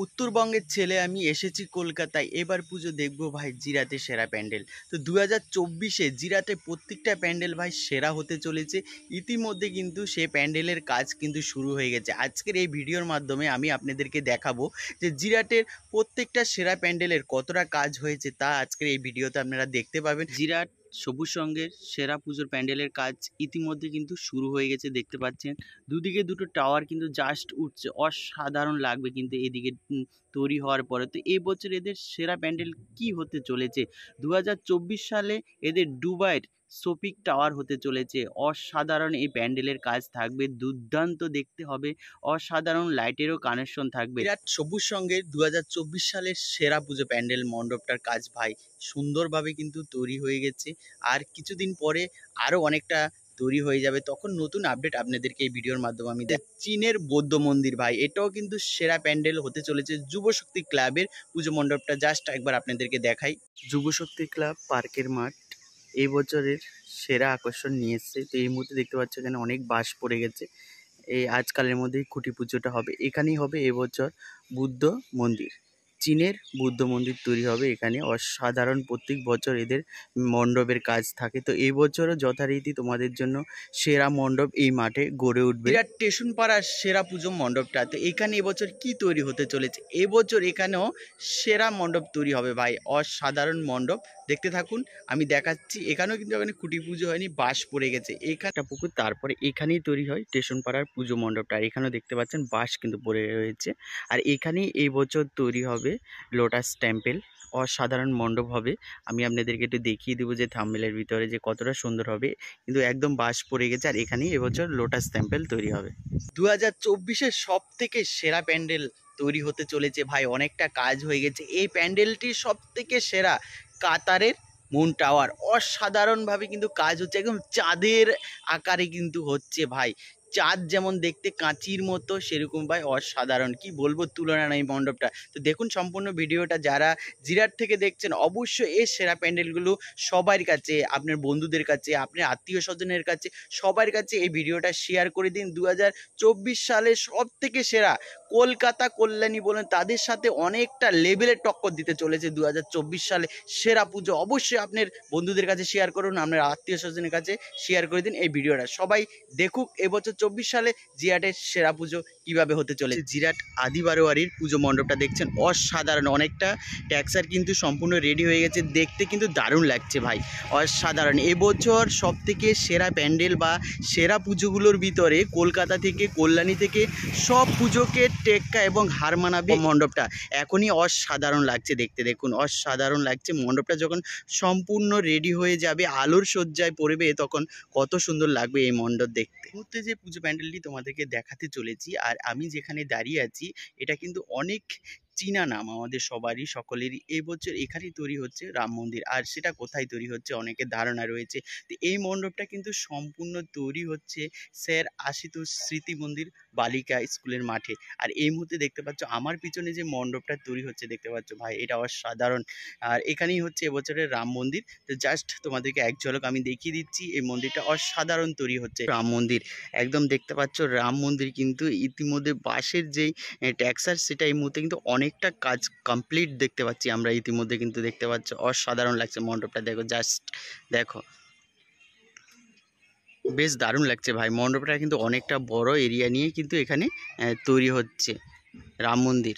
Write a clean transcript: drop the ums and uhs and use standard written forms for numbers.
উত্তরবঙ্গের ছেলে আমি এসেছি কলকাতায়, এবার পুজো দেখবো ভাই জিরাতে সেরা প্যান্ডেল। তো 2024-এ জিরাতে প্রত্যেকটা প্যান্ডেল ভাই সেরা হতে চলেছে। ইতিমধ্যে কিন্তু সে প্যান্ডেলের কাজ কিন্তু শুরু হয়ে গেছে। আজকের এই ভিডিওর মাধ্যমে আমি আপনাদেরকে দেখাবো যে জিরাটের প্রত্যেকটা সেরা প্যান্ডেলের কতটা কাজ হয়েছে, তা আজকের এই ভিডিওতে আপনারা দেখতে পাবেন। জিরাট সবুজ সঙ্গের সেরা পুজোর প্যান্ডেলের কাজ ইতিমধ্যে কিন্তু শুরু হয়ে গেছে, দেখতে পাচ্ছেন। দুদিকে দুটো টাওয়ার কিন্তু জাস্ট উঠছে, অসাধারণ লাগবে কিন্তু এদিকে তৈরি হওয়ার পরে। তো এই বছর এদের সেরা প্যান্ডেল কি হতে চলেছে? 2024 সালে এদের দুবাইয়ের শোপিক টাওয়ার হতে চলেছে। অসাধারণ এই প্যান্ডেলের কাজ থাকবে, দুর্দান্ত দেখতে হবে, অসাধারণ লাইটেরও কানেকশন থাকবে। বিরাট সবুজ সঙ্গের 2024 সালের সেরা পুজো প্যান্ডেল মণ্ডপটার কাজ ভাই সুন্দরভাবে কিন্তু তৈরি হয়ে গেছে। আর কিছুদিন পরে আরও অনেকটা তৈরি হয়ে যাবে, তখন নতুন আপডেট আপনাদেরকে এই ভিডিওর মাধ্যমে আমি চীনের বৌদ্ধ মন্দির ভাই, এটাও কিন্তু সেরা প্যান্ডেল হতে চলেছে। যুবশক্তি ক্লাবের পুজো মণ্ডপটা জাস্ট একবার আপনাদেরকে দেখাই। যুবশক্তি ক্লাব পার্কের মাঠ এই বছরের সেরা আকর্ষণ নিয়ে এসছে। তো এই মুহূর্তে দেখতে পাচ্ছ এখানে অনেক বাস পড়ে গেছে। এই আজকালের মধ্যেই খুঁটি পুজোটা হবে, এখানেই হবে এবছর বুদ্ধ মন্দির। চীনের বুদ্ধ মন্দির তৈরি হবে এখানে। অসাধারণ প্রত্যেক বছর এদের মণ্ডপের কাজ থাকে। তো এই বছরও যথারীতি তোমাদের জন্য সেরা মণ্ডপ এই মাঠে গড়ে উঠবে। বিরাট স্টেশন পাড়ার সেরা পুজো মণ্ডপটা, তো এখানে এবছর কি তৈরি হতে চলেছে? এবছর এখানেও সেরা মণ্ডপ তৈরি হবে ভাই, অসাধারণ মণ্ডপ। দেখতে থাকুন, আমি দেখাচ্ছি। এখানেও কিন্তু এখানে খুঁটি পুজো হয়নি, বাঁশ পড়ে গেছে। এখানটা পুকুর, তারপরে এখানেই তৈরি হয় স্টেশন পাড়ার পুজো মণ্ডপটা। আর এখানেও দেখতে পাচ্ছেন বাঁশ কিন্তু পড়ে রয়েছে। আর এখানেই এই বছর তৈরি হবে লোটাস টেম্পল। অসাধারণ মণ্ডপ হবে। আমি আপনাদেরকে একটু দেখিয়ে দেবো যে থাম্বনেলের ভিতরে যে কতটা সুন্দর হবে, কিন্তু একদম বাঁশ পড়ে গেছে। আর এখানেই এবছর লোটাস টেম্পল তৈরি হবে। 2024-এর সব থেকে সেরা প্যান্ডেল তৈরি হতে চলেছে ভাই, অনেকটা কাজ হয়ে গেছে। এই প্যান্ডেলটি সব থেকে সেরা কাতারের মুন টাওয়ার। অসাধারণভাবে কিন্তু কাজ হচ্ছে, একদম চাঁদের আকারে কিন্তু হচ্ছে ভাই। চাঁদ যেমন দেখতে কাঁচির মতো, সেরকম ভাই অসাধারণ, কি বলবো, তুলনা নেই মণ্ডপটা। তো দেখুন সম্পূর্ণ ভিডিওটা। যারা জিরাট থেকে দেখছেন অবশ্যই এই সেরা প্যান্ডেলগুলো সবার কাছে, আপনার বন্ধুদের কাছে, আপনার আত্মীয় স্বজনের কাছে, সবার কাছে এই ভিডিওটা শেয়ার করে দিন। 2024 সালে সব থেকে সেরা কলকাতা কল্যাণী বলেন, তাদের সাথে অনেকটা লেভেলের টক্কর দিতে চলেছে 2024 সালে সেরা পুজো। অবশ্যই আপনার বন্ধুদের কাছে শেয়ার করুন, আপনার আত্মীয় স্বজনের কাছে শেয়ার করে দিন এই ভিডিওটা। সবাই দেখুক এবছর 24 সালে জিরাটের সেরা পুজো কিভাবে হতে চলেছে। জিরাট আদি বারোয়ারির পুজো মণ্ডপটা দেখছেন, অসাধারণ। অনেকটা ট্যাক্সার কিন্তু সম্পূর্ণ রেডি হয়ে গেছে, দেখতে কিন্তু দারুণ লাগছে ভাই, অসাধারণ। এবছর সব থেকে সেরা প্যান্ডেল বা সেরা পুজোগুলোর ভিতরে কলকাতা থেকে, কল্যাণী থেকে সব পুজোকে টেক্কা এবং হার মানাবে মণ্ডপটা। এখনই অসাধারণ লাগছে দেখতে, দেখুন অসাধারণ লাগছে। মণ্ডপটা যখন সম্পূর্ণ রেডি হয়ে যাবে, আলোর সজ্জায় পড়বে, তখন কত সুন্দর লাগবে এই মণ্ডপ দেখতে। মুহূর্তে যে পুজো প্যান্ডেলটি তোমাদেরকে দেখাতে চলেছি, আর আমি যেখানে দাঁড়িয়ে আছি, এটা কিন্তু অনেক চীনা নাম আমাদের সবারই, সকলেরই। এবছর এখানেই তৈরি হচ্ছে রাম মন্দির। আর সেটা কোথায় তৈরি হচ্ছে অনেকের ধারণা রয়েছে। তো এই মণ্ডপটা কিন্তু সম্পূর্ণ তৈরি হচ্ছে স্যার আশুতোষ স্মৃতি মন্দির বালিকা স্কুলের মাঠে। আর এই মুহূর্তে দেখতে পাচ্ছ আমার পিছনে যে মণ্ডপটা তৈরি হচ্ছে, দেখতে পাচ্ছ ভাই, এটা অসাধারণ। আর এখানেই হচ্ছে এবছরের রাম মন্দির। তো জাস্ট তোমাদেরকে এক ঝলক আমি দেখিয়ে দিচ্ছি, এই মন্দিরটা অসাধারণ তৈরি হচ্ছে। রাম মন্দির একদম দেখতে পাচ্ছ, রাম মন্দির কিন্তু ইতিমধ্যে বাঁশের যেই ট্যাক্সার, সেটা এই মুহূর্তে কিন্তু অনেকটা কাজ কমপ্লিট দেখতে পাচ্ছি আমরা ইতিমধ্যে, কিন্তু দেখতে পাচ্ছ অসাধারণ লাগছে মণ্ডপটা। দেখো জাস্ট দেখো, বেশ দারুণ লাগছে ভাই। মণ্ডপটা কিন্তু অনেকটা বড় এরিয়া নিয়ে কিন্তু এখানে তৈরি হচ্ছে রাম মন্দির।